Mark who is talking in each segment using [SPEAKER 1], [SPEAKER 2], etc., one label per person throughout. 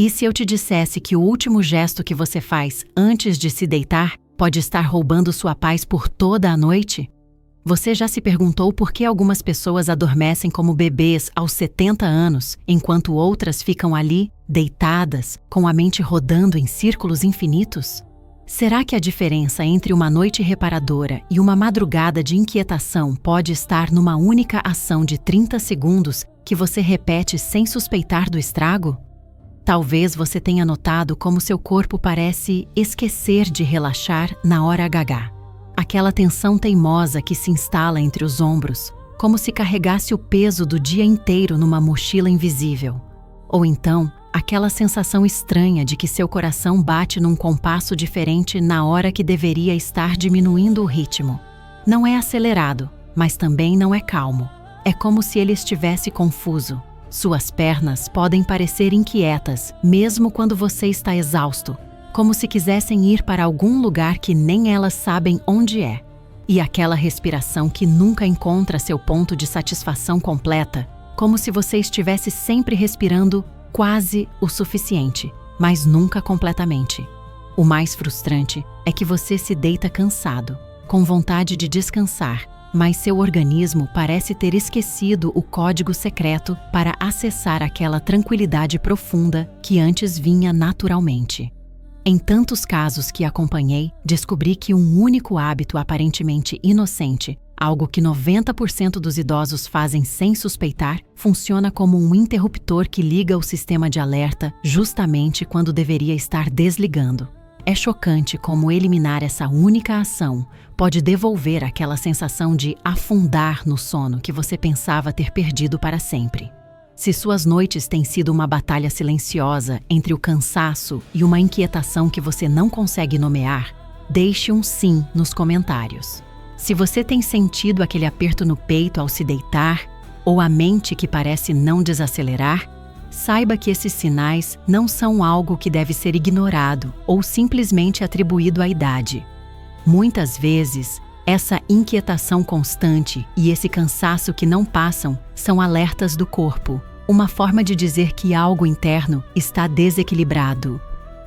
[SPEAKER 1] E se eu te dissesse que o último gesto que você faz antes de se deitar pode estar roubando sua paz por toda a noite? Você já se perguntou por que algumas pessoas adormecem como bebês aos 70 anos, enquanto outras ficam ali, deitadas, com a mente rodando em círculos infinitos? Será que a diferença entre uma noite reparadora e uma madrugada de inquietação pode estar numa única ação de 30 segundos que você repete sem suspeitar do estrago? Talvez você tenha notado como seu corpo parece esquecer de relaxar na hora HH. Aquela tensão teimosa que se instala entre os ombros, como se carregasse o peso do dia inteiro numa mochila invisível. Ou então, aquela sensação estranha de que seu coração bate num compasso diferente na hora que deveria estar diminuindo o ritmo. Não é acelerado, mas também não é calmo. É como se ele estivesse confuso. Suas pernas podem parecer inquietas, mesmo quando você está exausto, como se quisessem ir para algum lugar que nem elas sabem onde é. E aquela respiração que nunca encontra seu ponto de satisfação completa, como se você estivesse sempre respirando quase o suficiente, mas nunca completamente. O mais frustrante é que você se deita cansado, com vontade de descansar, mas seu organismo parece ter esquecido o código secreto para acessar aquela tranquilidade profunda que antes vinha naturalmente. Em tantos casos que acompanhei, descobri que um único hábito aparentemente inocente, algo que 90% dos idosos fazem sem suspeitar, funciona como um interruptor que liga o sistema de alerta justamente quando deveria estar desligando. É chocante como eliminar essa única ação pode devolver aquela sensação de afundar no sono que você pensava ter perdido para sempre. Se suas noites têm sido uma batalha silenciosa entre o cansaço e uma inquietação que você não consegue nomear, deixe um sim nos comentários. Se você tem sentido aquele aperto no peito ao se deitar, ou a mente que parece não desacelerar, saiba que esses sinais não são algo que deve ser ignorado ou simplesmente atribuído à idade. Muitas vezes, essa inquietação constante e esse cansaço que não passam são alertas do corpo, uma forma de dizer que algo interno está desequilibrado.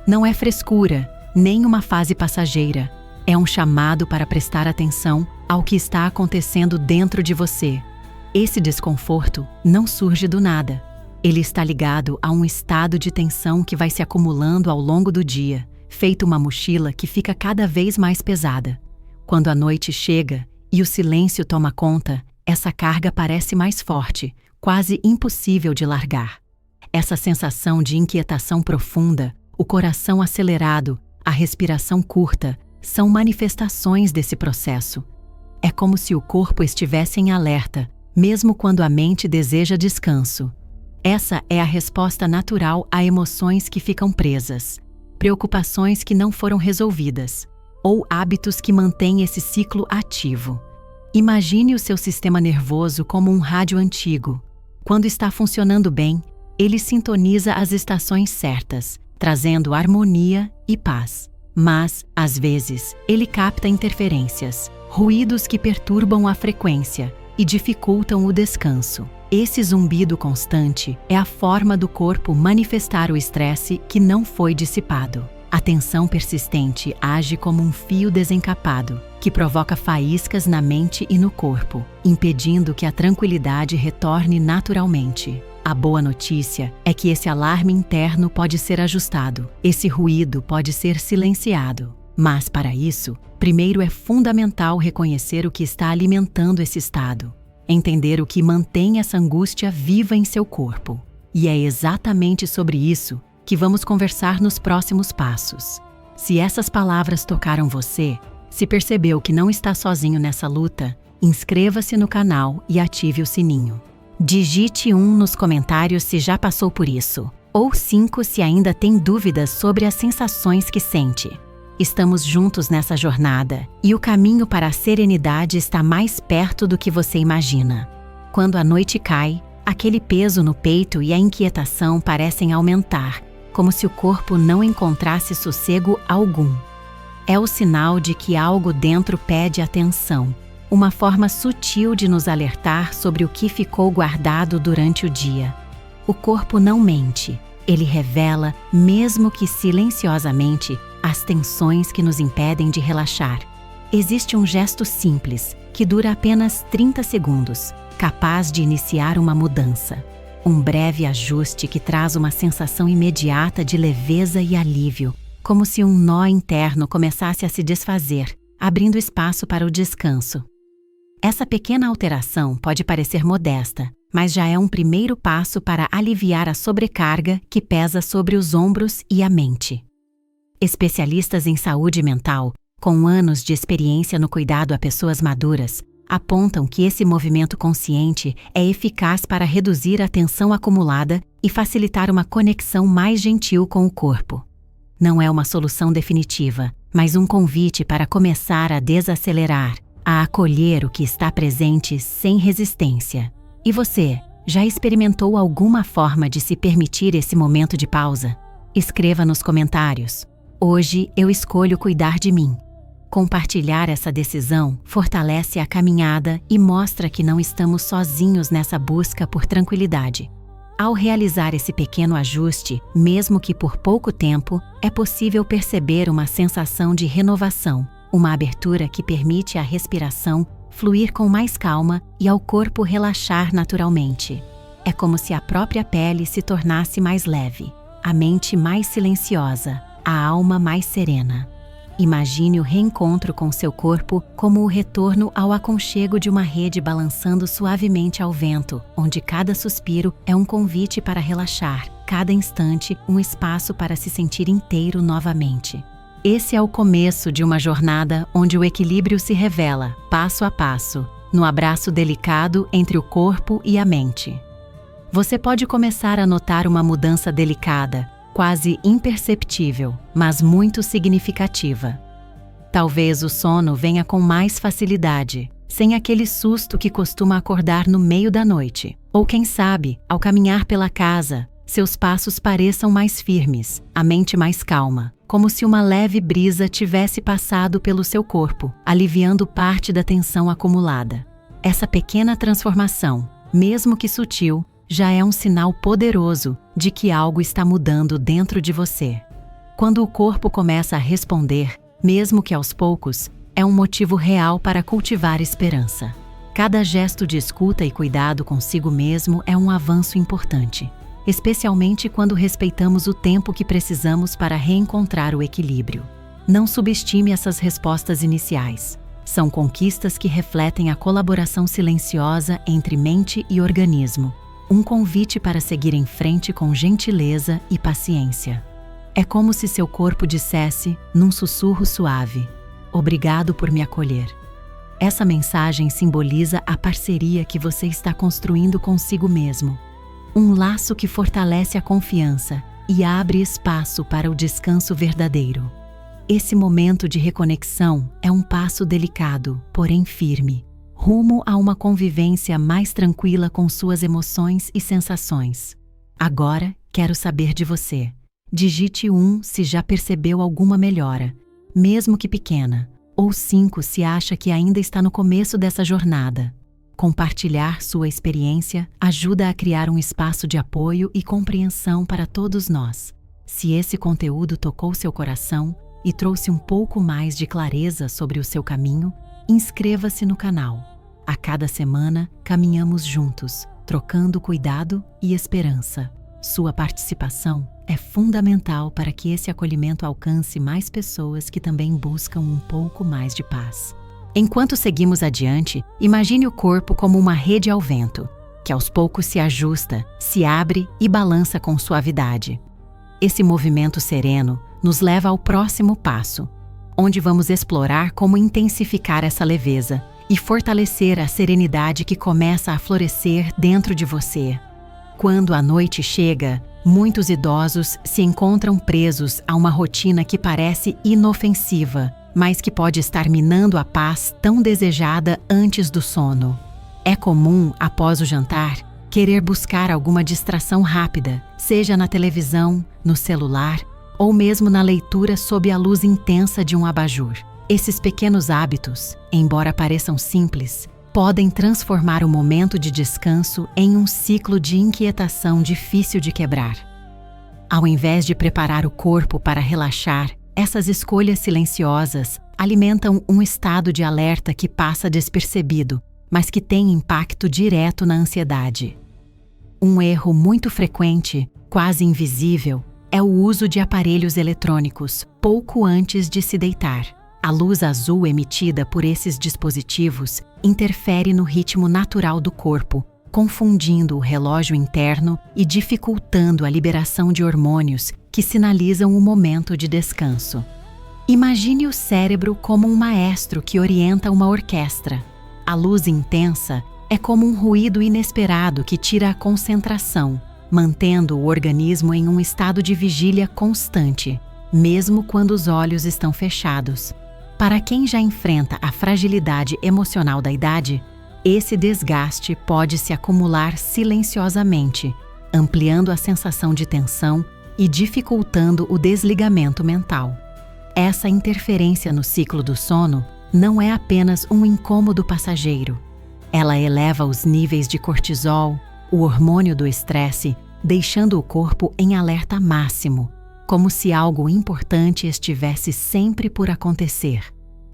[SPEAKER 1] Não é frescura, nem uma fase passageira. É um chamado para prestar atenção ao que está acontecendo dentro de você. Esse desconforto não surge do nada. Ele está ligado a um estado de tensão que vai se acumulando ao longo do dia, feito uma mochila que fica cada vez mais pesada. Quando a noite chega e o silêncio toma conta, essa carga parece mais forte, quase impossível de largar. Essa sensação de inquietação profunda, o coração acelerado, a respiração curta, são manifestações desse processo. É como se o corpo estivesse em alerta, mesmo quando a mente deseja descanso. Essa é a resposta natural a emoções que ficam presas, preocupações que não foram resolvidas, ou hábitos que mantêm esse ciclo ativo. Imagine o seu sistema nervoso como um rádio antigo. Quando está funcionando bem, ele sintoniza as estações certas, trazendo harmonia e paz. Mas, às vezes, ele capta interferências, ruídos que perturbam a frequência e dificultam o descanso. Esse zumbido constante é a forma do corpo manifestar o estresse que não foi dissipado. A tensão persistente age como um fio desencapado, que provoca faíscas na mente e no corpo, impedindo que a tranquilidade retorne naturalmente. A boa notícia é que esse alarme interno pode ser ajustado, esse ruído pode ser silenciado. Mas, para isso, primeiro é fundamental reconhecer o que está alimentando esse estado. Entender o que mantém essa angústia viva em seu corpo. E é exatamente sobre isso que vamos conversar nos próximos passos. Se essas palavras tocaram você, se percebeu que não está sozinho nessa luta, inscreva-se no canal e ative o sininho. Digite 1 nos comentários se já passou por isso, ou 5 se ainda tem dúvidas sobre as sensações que sente. Estamos juntos nessa jornada, e o caminho para a serenidade está mais perto do que você imagina. Quando a noite cai, aquele peso no peito e a inquietação parecem aumentar, como se o corpo não encontrasse sossego algum. É o sinal de que algo dentro pede atenção, uma forma sutil de nos alertar sobre o que ficou guardado durante o dia. O corpo não mente, Ele revela, mesmo que silenciosamente, as tensões que nos impedem de relaxar. Existe um gesto simples, que dura apenas 30 segundos, capaz de iniciar uma mudança. Um breve ajuste que traz uma sensação imediata de leveza e alívio, como se um nó interno começasse a se desfazer, abrindo espaço para o descanso. Essa pequena alteração pode parecer modesta, mas já é um primeiro passo para aliviar a sobrecarga que pesa sobre os ombros e a mente. Especialistas em saúde mental, com anos de experiência no cuidado a pessoas maduras, apontam que esse movimento consciente é eficaz para reduzir a tensão acumulada e facilitar uma conexão mais gentil com o corpo. Não é uma solução definitiva, mas um convite para começar a desacelerar, a acolher o que está presente sem resistência. E você, já experimentou alguma forma de se permitir esse momento de pausa? Escreva nos comentários. Hoje eu escolho cuidar de mim. Compartilhar essa decisão fortalece a caminhada e mostra que não estamos sozinhos nessa busca por tranquilidade. Ao realizar esse pequeno ajuste, mesmo que por pouco tempo, é possível perceber uma sensação de renovação, uma abertura que permite à respiração fluir com mais calma e ao corpo relaxar naturalmente. É como se a própria pele se tornasse mais leve, a mente mais silenciosa, a alma mais serena. Imagine o reencontro com seu corpo como o retorno ao aconchego de uma rede balançando suavemente ao vento, onde cada suspiro é um convite para relaxar, cada instante um espaço para se sentir inteiro novamente. Esse é o começo de uma jornada onde o equilíbrio se revela, passo a passo, no abraço delicado entre o corpo e a mente. Você pode começar a notar uma mudança delicada, quase imperceptível, mas muito significativa. Talvez o sono venha com mais facilidade, sem aquele susto que costuma acordar no meio da noite. Ou quem sabe, ao caminhar pela casa, seus passos pareçam mais firmes, a mente mais calma, como se uma leve brisa tivesse passado pelo seu corpo, aliviando parte da tensão acumulada. Essa pequena transformação, mesmo que sutil, já é um sinal poderoso de que algo está mudando dentro de você. Quando o corpo começa a responder, mesmo que aos poucos, é um motivo real para cultivar esperança. Cada gesto de escuta e cuidado consigo mesmo é um avanço importante, especialmente quando respeitamos o tempo que precisamos para reencontrar o equilíbrio. Não subestime essas respostas iniciais. São conquistas que refletem a colaboração silenciosa entre mente e organismo. Um convite para seguir em frente com gentileza e paciência. É como se seu corpo dissesse, num sussurro suave, "Obrigado por me acolher." Essa mensagem simboliza a parceria que você está construindo consigo mesmo. Um laço que fortalece a confiança e abre espaço para o descanso verdadeiro. Esse momento de reconexão é um passo delicado, porém firme, rumo a uma convivência mais tranquila com suas emoções e sensações. Agora, quero saber de você. Digite 1 se já percebeu alguma melhora, mesmo que pequena, ou 5 se acha que ainda está no começo dessa jornada. Compartilhar sua experiência ajuda a criar um espaço de apoio e compreensão para todos nós. Se esse conteúdo tocou seu coração e trouxe um pouco mais de clareza sobre o seu caminho, inscreva-se no canal. A cada semana, caminhamos juntos, trocando cuidado e esperança. Sua participação é fundamental para que esse acolhimento alcance mais pessoas que também buscam um pouco mais de paz. Enquanto seguimos adiante, imagine o corpo como uma rede ao vento, que aos poucos se ajusta, se abre e balança com suavidade. Esse movimento sereno nos leva ao próximo passo, onde vamos explorar como intensificar essa leveza e fortalecer a serenidade que começa a florescer dentro de você. Quando a noite chega, muitos idosos se encontram presos a uma rotina que parece inofensiva, mas que pode estar minando a paz tão desejada antes do sono. É comum, após o jantar, querer buscar alguma distração rápida, seja na televisão, no celular ou mesmo na leitura sob a luz intensa de um abajur. Esses pequenos hábitos, embora pareçam simples, podem transformar o momento de descanso em um ciclo de inquietação difícil de quebrar. Ao invés de preparar o corpo para relaxar, essas escolhas silenciosas alimentam um estado de alerta que passa despercebido, mas que tem impacto direto na ansiedade. Um erro muito frequente, quase invisível, é o uso de aparelhos eletrônicos pouco antes de se deitar. A luz azul emitida por esses dispositivos interfere no ritmo natural do corpo, confundindo o relógio interno e dificultando a liberação de hormônios que sinalizam o momento de descanso. Imagine o cérebro como um maestro que orienta uma orquestra. A luz intensa é como um ruído inesperado que tira a concentração, mantendo o organismo em um estado de vigília constante, mesmo quando os olhos estão fechados. Para quem já enfrenta a fragilidade emocional da idade, esse desgaste pode se acumular silenciosamente, ampliando a sensação de tensão e dificultando o desligamento mental. Essa interferência no ciclo do sono não é apenas um incômodo passageiro. Ela eleva os níveis de cortisol, o hormônio do estresse, deixando o corpo em alerta máximo, como se algo importante estivesse sempre por acontecer.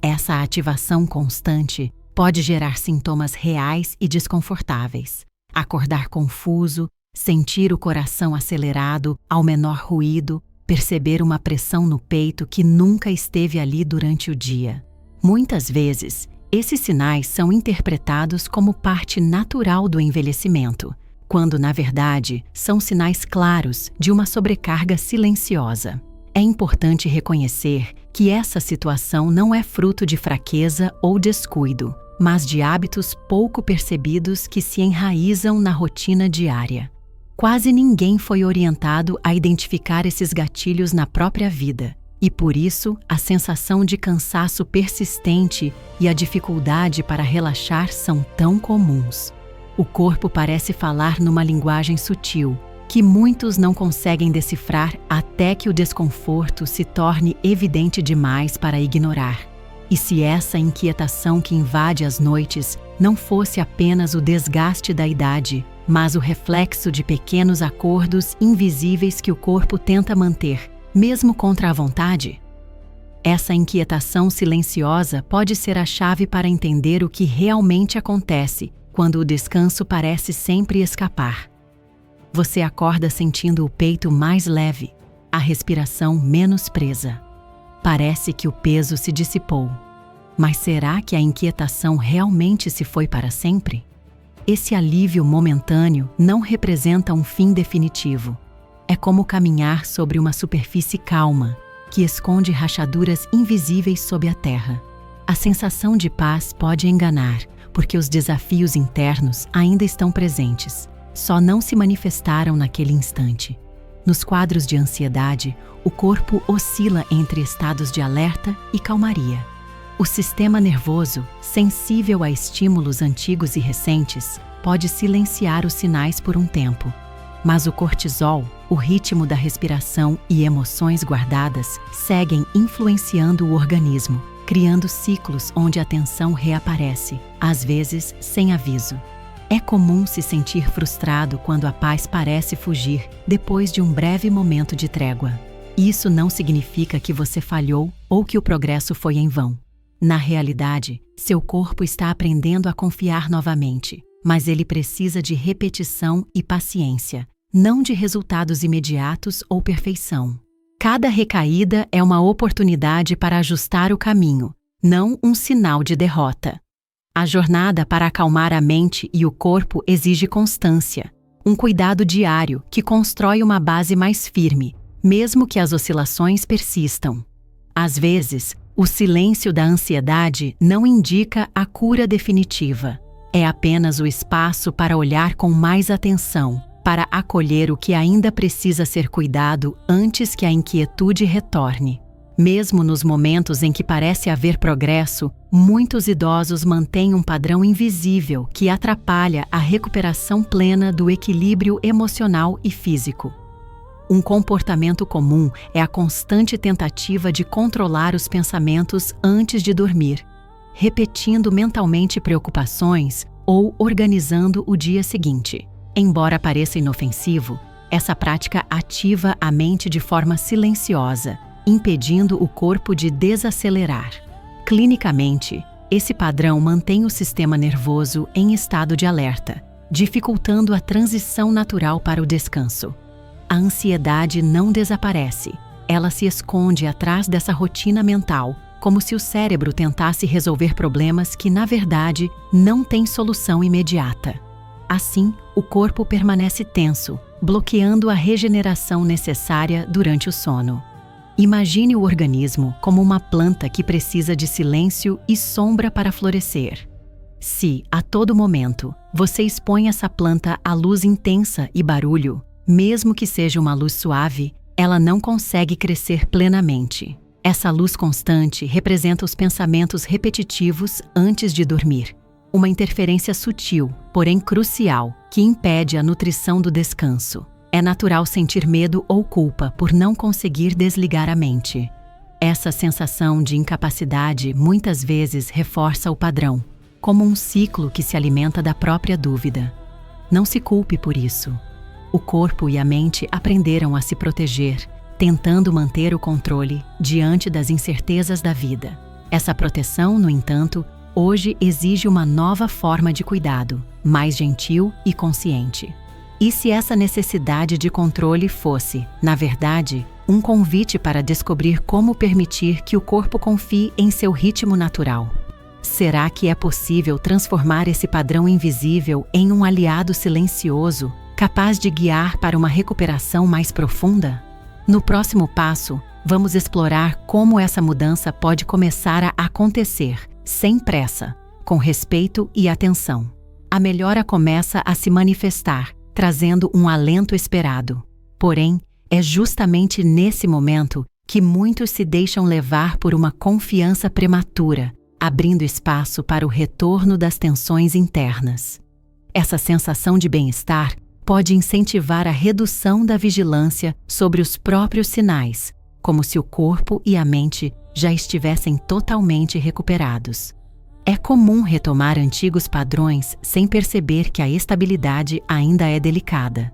[SPEAKER 1] Essa ativação constante pode gerar sintomas reais e desconfortáveis. Acordar confuso, sentir o coração acelerado ao menor ruído, perceber uma pressão no peito que nunca esteve ali durante o dia. Muitas vezes, esses sinais são interpretados como parte natural do envelhecimento, quando, na verdade, são sinais claros de uma sobrecarga silenciosa. É importante reconhecer que essa situação não é fruto de fraqueza ou descuido, mas de hábitos pouco percebidos que se enraizam na rotina diária. Quase ninguém foi orientado a identificar esses gatilhos na própria vida, e por isso a sensação de cansaço persistente e a dificuldade para relaxar são tão comuns. O corpo parece falar numa linguagem sutil, que muitos não conseguem decifrar até que o desconforto se torne evidente demais para ignorar. E se essa inquietação que invade as noites não fosse apenas o desgaste da idade, mas o reflexo de pequenos acordos invisíveis que o corpo tenta manter, mesmo contra a vontade? Essa inquietação silenciosa pode ser a chave para entender o que realmente acontece quando o descanso parece sempre escapar. Você acorda sentindo o peito mais leve, a respiração menos presa. Parece que o peso se dissipou. Mas será que a inquietação realmente se foi para sempre? Esse alívio momentâneo não representa um fim definitivo. É como caminhar sobre uma superfície calma, que esconde rachaduras invisíveis sob a terra. A sensação de paz pode enganar, porque os desafios internos ainda estão presentes, só não se manifestaram naquele instante. Nos quadros de ansiedade, o corpo oscila entre estados de alerta e calmaria. O sistema nervoso, sensível a estímulos antigos e recentes, pode silenciar os sinais por um tempo. Mas o cortisol, o ritmo da respiração e emoções guardadas seguem influenciando o organismo, criando ciclos onde a tensão reaparece, às vezes sem aviso. É comum se sentir frustrado quando a paz parece fugir depois de um breve momento de trégua. Isso não significa que você falhou ou que o progresso foi em vão. Na realidade, seu corpo está aprendendo a confiar novamente, mas ele precisa de repetição e paciência, não de resultados imediatos ou perfeição. Cada recaída é uma oportunidade para ajustar o caminho, não um sinal de derrota. A jornada para acalmar a mente e o corpo exige constância, um cuidado diário que constrói uma base mais firme, mesmo que as oscilações persistam. Às vezes, o silêncio da ansiedade não indica a cura definitiva. É apenas o espaço para olhar com mais atenção, para acolher o que ainda precisa ser cuidado antes que a inquietude retorne. Mesmo nos momentos em que parece haver progresso, muitos idosos mantêm um padrão invisível que atrapalha a recuperação plena do equilíbrio emocional e físico. Um comportamento comum é a constante tentativa de controlar os pensamentos antes de dormir, repetindo mentalmente preocupações ou organizando o dia seguinte. Embora pareça inofensivo, Essa prática ativa a mente de forma silenciosa, impedindo o corpo de desacelerar. Clinicamente, esse padrão mantém o sistema nervoso em estado de alerta, dificultando a transição natural para o descanso. A ansiedade não desaparece, ela se esconde atrás dessa rotina mental, como se o cérebro tentasse resolver problemas que, na verdade, não têm solução imediata. Assim, o corpo permanece tenso, bloqueando a regeneração necessária durante o sono. Imagine o organismo como uma planta que precisa de silêncio e sombra para florescer. Se, a todo momento, você expõe essa planta à luz intensa e barulho, mesmo que seja uma luz suave, ela não consegue crescer plenamente. Essa luz constante representa os pensamentos repetitivos antes de dormir. Uma interferência sutil, porém crucial, que impede a nutrição do descanso. É natural sentir medo ou culpa por não conseguir desligar a mente. Essa sensação de incapacidade muitas vezes reforça o padrão, como um ciclo que se alimenta da própria dúvida. Não se culpe por isso. O corpo e a mente aprenderam a se proteger, tentando manter o controle diante das incertezas da vida. Essa proteção, no entanto, hoje exige uma nova forma de cuidado, mais gentil e consciente. E se essa necessidade de controle fosse, na verdade, um convite para descobrir como permitir que o corpo confie em seu ritmo natural? Será que é possível transformar esse padrão invisível em um aliado silencioso, capaz de guiar para uma recuperação mais profunda? No próximo passo, vamos explorar como essa mudança pode começar a acontecer, sem pressa, com respeito e atenção. A melhora começa a se manifestar, trazendo um alento esperado. Porém, é justamente nesse momento que muitos se deixam levar por uma confiança prematura, abrindo espaço para o retorno das tensões internas. Essa sensação de bem-estar pode incentivar a redução da vigilância sobre os próprios sinais, como se o corpo e a mente já estivessem totalmente recuperados. É comum retomar antigos padrões sem perceber que a estabilidade ainda é delicada.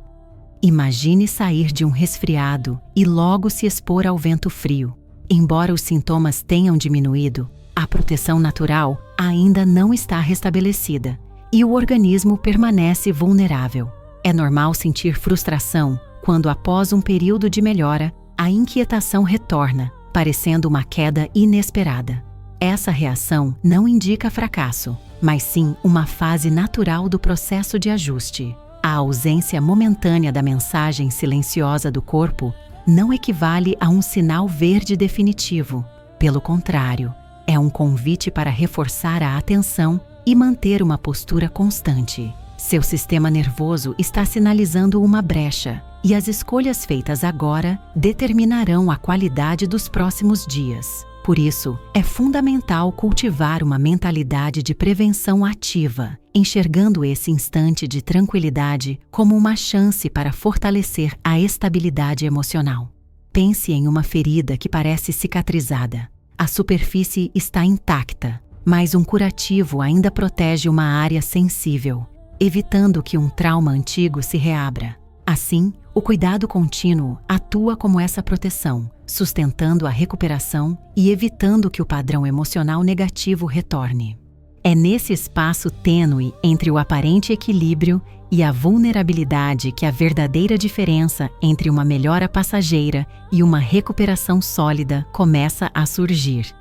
[SPEAKER 1] Imagine sair de um resfriado e logo se expor ao vento frio. Embora os sintomas tenham diminuído, a proteção natural ainda não está restabelecida e o organismo permanece vulnerável. É normal sentir frustração quando, após um período de melhora, a inquietação retorna, parecendo uma queda inesperada. Essa reação não indica fracasso, mas sim uma fase natural do processo de ajuste. A ausência momentânea da mensagem silenciosa do corpo não equivale a um sinal verde definitivo. Pelo contrário, é um convite para reforçar a atenção e manter uma postura constante. Seu sistema nervoso está sinalizando uma brecha, e as escolhas feitas agora determinarão a qualidade dos próximos dias. Por isso, é fundamental cultivar uma mentalidade de prevenção ativa, enxergando esse instante de tranquilidade como uma chance para fortalecer a estabilidade emocional. Pense em uma ferida que parece cicatrizada. A superfície está intacta, mas um curativo ainda protege uma área sensível, evitando que um trauma antigo se reabra. Assim, o cuidado contínuo atua como essa proteção, sustentando a recuperação e evitando que o padrão emocional negativo retorne. É nesse espaço tênue entre o aparente equilíbrio e a vulnerabilidade que a verdadeira diferença entre uma melhora passageira e uma recuperação sólida começa a surgir.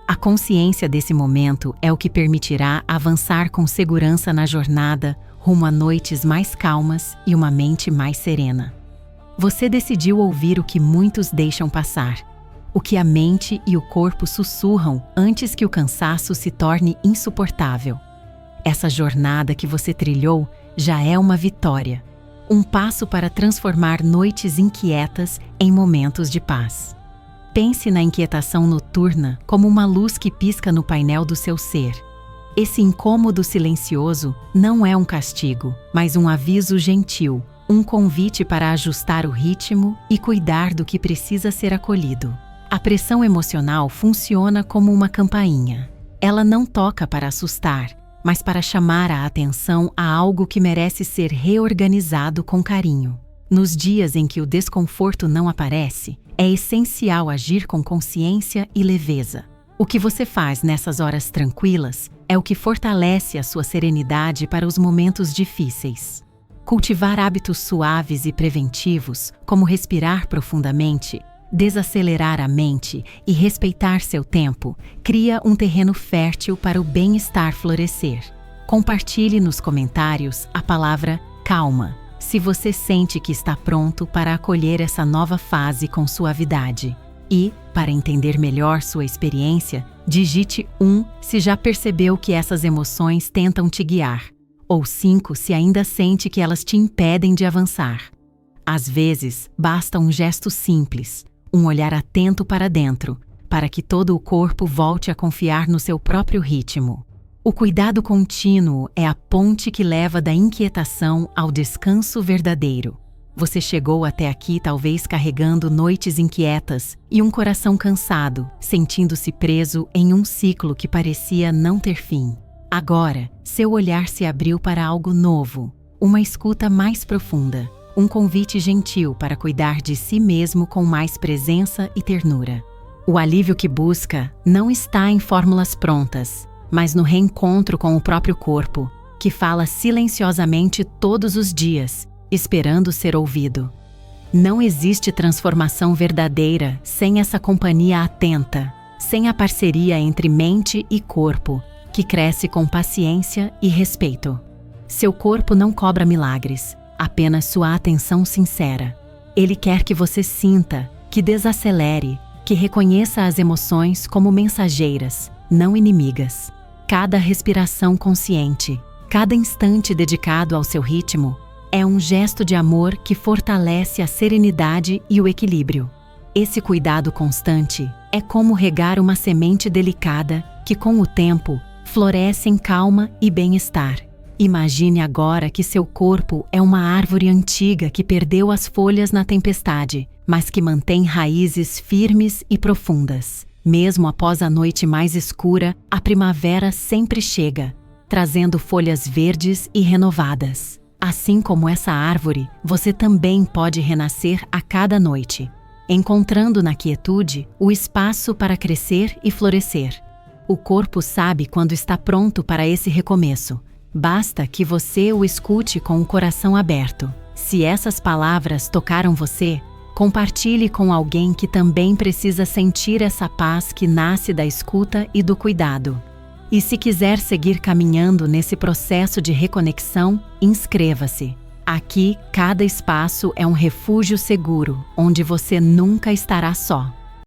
[SPEAKER 1] A consciência desse momento é o que permitirá avançar com segurança na jornada rumo a noites mais calmas e uma mente mais serena. Você decidiu ouvir o que muitos deixam passar, o que a mente e o corpo sussurram antes que o cansaço se torne insuportável. Essa jornada que você trilhou já é uma vitória, um passo para transformar noites inquietas em momentos de paz. Pense na inquietação noturna como uma luz que pisca no painel do seu ser. Esse incômodo silencioso não é um castigo, mas um aviso gentil, um convite para ajustar o ritmo e cuidar do que precisa ser acolhido. A pressão emocional funciona como uma campainha. Ela não toca para assustar, mas para chamar a atenção a algo que merece ser reorganizado com carinho. Nos dias em que o desconforto não aparece, é essencial agir com consciência e leveza. O que você faz nessas horas tranquilas é o que fortalece a sua serenidade para os momentos difíceis. Cultivar hábitos suaves e preventivos, como respirar profundamente, desacelerar a mente e respeitar seu tempo, cria um terreno fértil para o bem-estar florescer. Compartilhe nos comentários a palavra calma, se você sente que está pronto para acolher essa nova fase com suavidade. E, para entender melhor sua experiência, digite 1 se já percebeu que essas emoções tentam te guiar, ou 5 se ainda sente que elas te impedem de avançar. Às vezes, basta um gesto simples, um olhar atento para dentro, para que todo o corpo volte a confiar no seu próprio ritmo. O cuidado contínuo é a ponte que leva da inquietação ao descanso verdadeiro. Você chegou até aqui talvez carregando noites inquietas e um coração cansado, sentindo-se preso em um ciclo que parecia não ter fim. Agora, seu olhar se abriu para algo novo, uma escuta mais profunda, um convite gentil para cuidar de si mesmo com mais presença e ternura. O alívio que busca não está em fórmulas prontas, mas no reencontro com o próprio corpo, que fala silenciosamente todos os dias, esperando ser ouvido. Não existe transformação verdadeira sem essa companhia atenta, sem a parceria entre mente e corpo, que cresce com paciência e respeito. Seu corpo não cobra milagres, apenas sua atenção sincera. Ele quer que você sinta, que desacelere, que reconheça as emoções como mensageiras, não inimigas. Cada respiração consciente, cada instante dedicado ao seu ritmo, é um gesto de amor que fortalece a serenidade e o equilíbrio. Esse cuidado constante é como regar uma semente delicada que, com o tempo, floresce em calma e bem-estar. Imagine agora que seu corpo é uma árvore antiga que perdeu as folhas na tempestade, mas que mantém raízes firmes e profundas. Mesmo após a noite mais escura, a primavera sempre chega, trazendo folhas verdes e renovadas. Assim como essa árvore, você também pode renascer a cada noite, encontrando na quietude o espaço para crescer e florescer. O corpo sabe quando está pronto para esse recomeço. Basta que você o escute com o coração aberto. Se essas palavras tocaram você, compartilhe com alguém que também precisa sentir essa paz que nasce da escuta e do cuidado. E se quiser seguir caminhando nesse processo de reconexão, inscreva-se. Aqui, cada espaço é um refúgio seguro, onde você nunca estará só.